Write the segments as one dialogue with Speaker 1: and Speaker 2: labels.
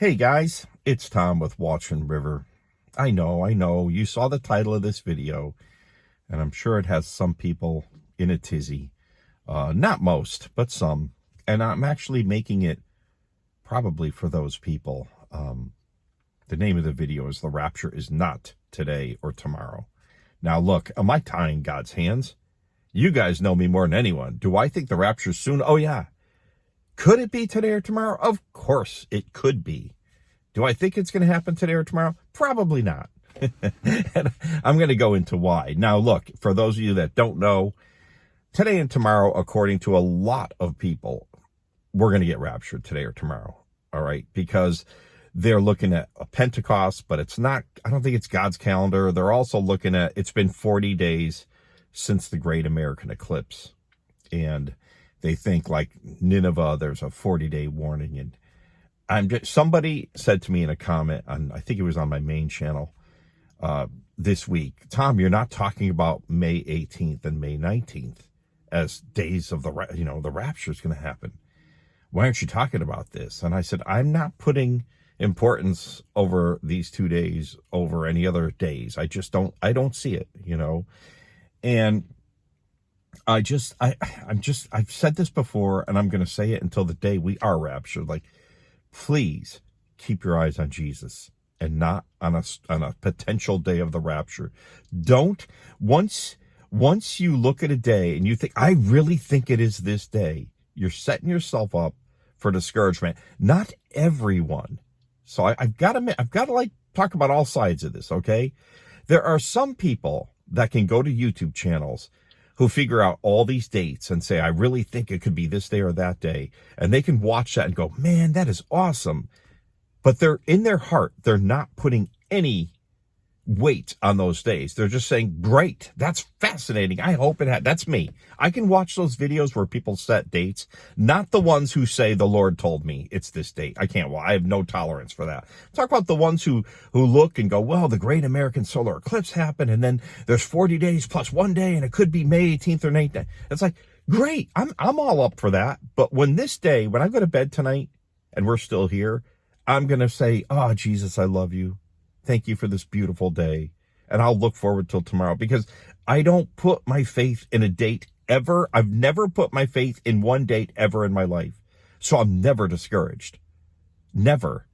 Speaker 1: Hey guys, it's Tom with Watchman River. I know, you saw the title of this video, and I'm sure it has some people in a tizzy. Not most, but some. And I'm actually making it probably for those people. The name of the video is The Rapture is Not Today or Tomorrow. Now look, am I tying God's hands? You guys know me more than anyone. Do I think the rapture's soon? Oh yeah. Could it be today or tomorrow? Of course it could be. Do I think it's going to happen today or tomorrow? Probably not. And I'm going to go into why. Now, look, for those of you that don't know, today and tomorrow, according to a lot of people, we're going to get raptured today or tomorrow. All right. Because they're looking at a Pentecost, but it's not, I don't think it's God's calendar. They're also looking at, it's been 40 days since the Great American Eclipse. And they think like Nineveh, there's a 40-day warning. And somebody said to me in a comment on, I think it was on my main channel this week, Tom, you're not talking about May 18th and May 19th as days of the rapture is going to happen. Why aren't you talking about this? And I said, I'm not putting importance over these 2 days over any other days. I don't see it, and I've said this before, and I'm going to say it until the day we are raptured. Like, please keep your eyes on Jesus and not on a potential day of the rapture. Don't, once you look at a day and you think, I really think it is this day, you're setting yourself up for discouragement. Not everyone. So I've got to like talk about all sides of this. Okay. There are some people that can go to YouTube channels who figure out all these dates and say, I really think it could be this day or that day. And they can watch that and go, man, that is awesome. But they're in their heart, they're not putting any weight on those days. They're just saying, great, that's fascinating. I hope that's me. I can watch those videos where people set dates, not the ones who say the Lord told me it's this date. I have no tolerance for that. Talk about the ones who look and go, well, the Great American Solar Eclipse happened, and then there's 40 days plus 1 day, and it could be May 18th or 19th. It's like, great, I'm all up for that. But when I go to bed tonight and we're still here, I'm going to say, oh, Jesus, I love you. Thank you for this beautiful day. And I'll look forward till tomorrow, because I don't put my faith in a date ever. I've never put my faith in one date ever in my life. So I'm never discouraged. Never.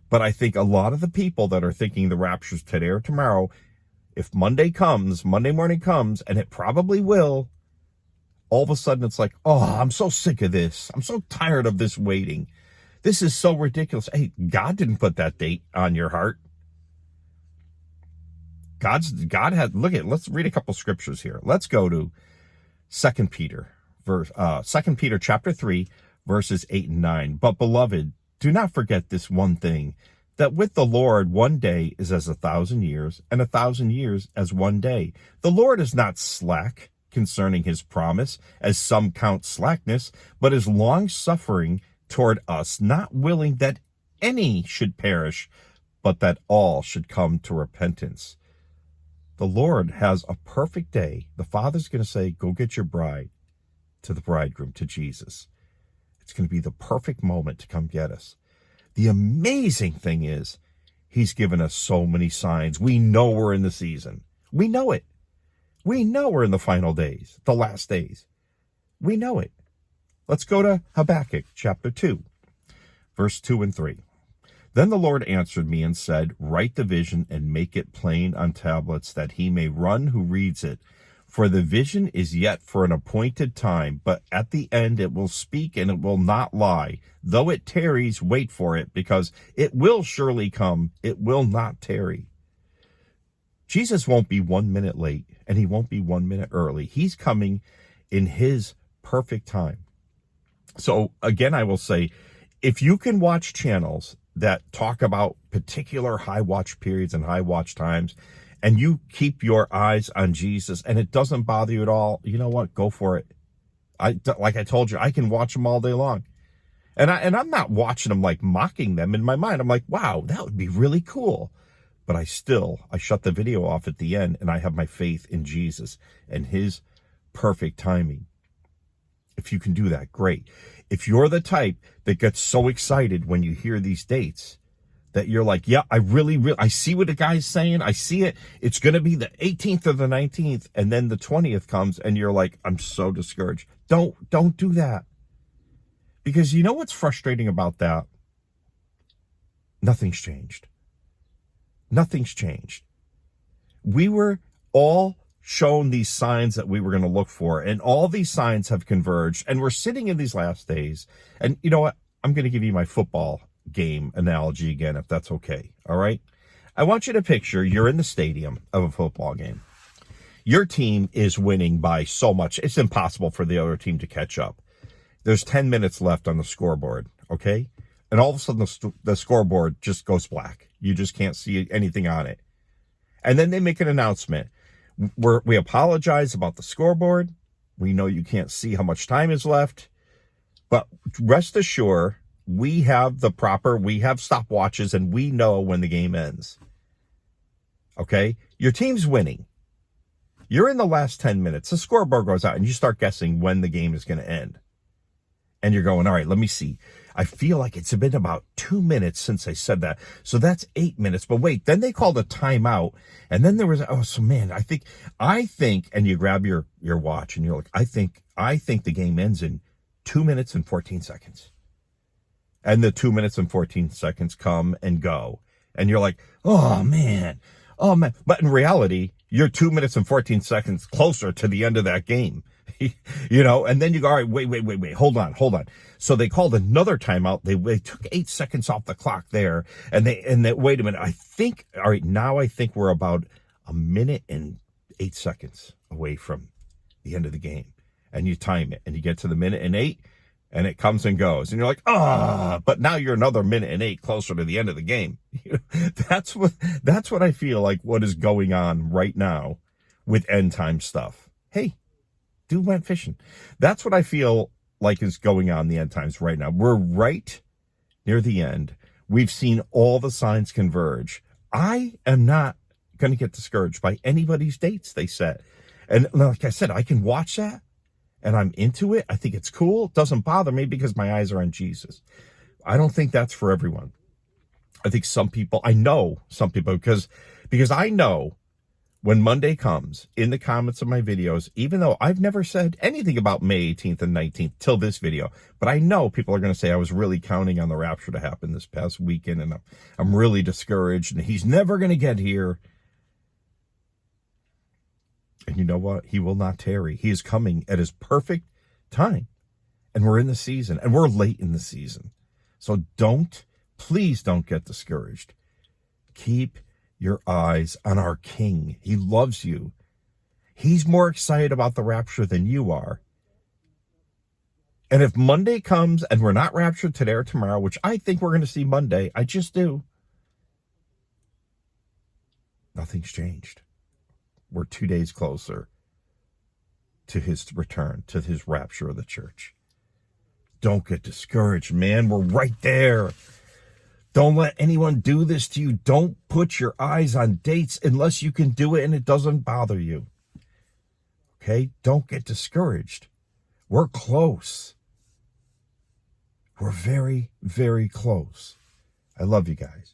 Speaker 1: But I think a lot of the people that are thinking the rapture's today or tomorrow, if Monday morning comes, and it probably will, all of a sudden it's like, oh, I'm so sick of this. I'm so tired of this waiting. This is so ridiculous. Hey, God didn't put that date on your heart. Let's read a couple scriptures here. Let's go to 2 Peter chapter 3, verses 8 and 9. But beloved, do not forget this one thing, that with the Lord 1 day is as 1,000 years, and 1,000 years as 1 day. The Lord is not slack concerning his promise, as some count slackness, but is long-suffering toward us, not willing that any should perish, but that all should come to repentance. The Lord has a perfect day. The Father's going to say, go get your bride to the bridegroom, to Jesus. It's going to be the perfect moment to come get us. The amazing thing is, he's given us so many signs. We know we're in the season. We know it. We know we're in the final days, the last days. We know it. Let's go to Habakkuk chapter 2, verse 2 and 3. Then the Lord answered me and said, write the vision and make it plain on tablets, that he may run who reads it. For the vision is yet for an appointed time, but at the end it will speak and it will not lie. Though it tarries, wait for it, because it will surely come. It will not tarry. Jesus won't be 1 minute late, and he won't be 1 minute early. He's coming in his perfect time. So again, I will say, if you can watch channels that talk about particular high watch periods and high watch times, and you keep your eyes on Jesus and it doesn't bother you at all, you know what? Go for it. Like I told you, I can watch them all day long. And I'm not watching them like mocking them. In my mind, I'm like, wow, that would be really cool. But I shut the video off at the end, and I have my faith in Jesus and his perfect timing. If you can do that, great. if you're the type that gets so excited when you hear these dates that you're like, yeah, I see what the guy's saying. I see it. It's going to be the 18th or the 19th. And then the 20th comes and you're like, I'm so discouraged. Don't do that. Because you know what's frustrating about that? Nothing's changed. Nothing's changed. We were all shown these signs that we were going to look for, and all these signs have converged, and we're sitting in these last days. And you know what? I'm going to give you my football game analogy again, if that's okay. All right? I want you to picture you're in the stadium of a football game. Your team is winning by so much, it's impossible for the other team to catch up. There's 10 minutes left on the scoreboard, okay? And all of a sudden the scoreboard just goes black. You just can't see anything on it. And then they make an announcement. We apologize about the scoreboard. We know you can't see how much time is left. But rest assured, we have stopwatches and we know when the game ends. Okay? Your team's winning. You're in the last 10 minutes. The scoreboard goes out and you start guessing when the game is going to end. And you're going, all right, let me see. I feel like it's been about 2 minutes since I said that. So that's 8 minutes. But wait, then they called a timeout. And then there was, I think, and you grab your watch and you're like, I think the game ends in 2 minutes and 14 seconds. And the 2 minutes and 14 seconds come and go. And you're like, oh man. But in reality, you're 2 minutes and 14 seconds closer to the end of that game. You know, and then you go, all right, wait, hold on. So they called another timeout. They took 8 seconds off the clock there. And they wait a minute. I think we're about 1 minute and 8 seconds away from the end of the game. And you time it and you get to the 1:08 and it comes and goes. And you're like, but now you're another 1:08 closer to the end of the game. That's what I feel like what is going on right now with end time stuff. Hey, dude went fishing. That's what I feel like is going on in the end times right now. We're right near the end. We've seen all the signs converge. I am not going to get discouraged by anybody's dates they set. And like I said, I can watch that and I'm into it. I think it's cool. It doesn't bother me because my eyes are on Jesus. I don't think that's for everyone. I think I know some people because I know when Monday comes, in the comments of my videos, even though I've never said anything about May 18th and 19th till this video, but I know people are going to say I was really counting on the rapture to happen this past weekend, and I'm really discouraged, and he's never going to get here. And you know what? He will not tarry. He is coming at his perfect time. And we're in the season, and we're late in the season. So please don't get discouraged. Keep your eyes on our King. He loves you. He's more excited about the rapture than you are. And if Monday comes and we're not raptured today or tomorrow, which I think we're going to see Monday, I just do, nothing's changed. We're 2 days closer to his return, to his rapture of the church. Don't get discouraged, man. We're right there. Don't let anyone do this to you. Don't put your eyes on dates unless you can do it and it doesn't bother you. Okay? Don't get discouraged. We're close. We're very, very close. I love you guys.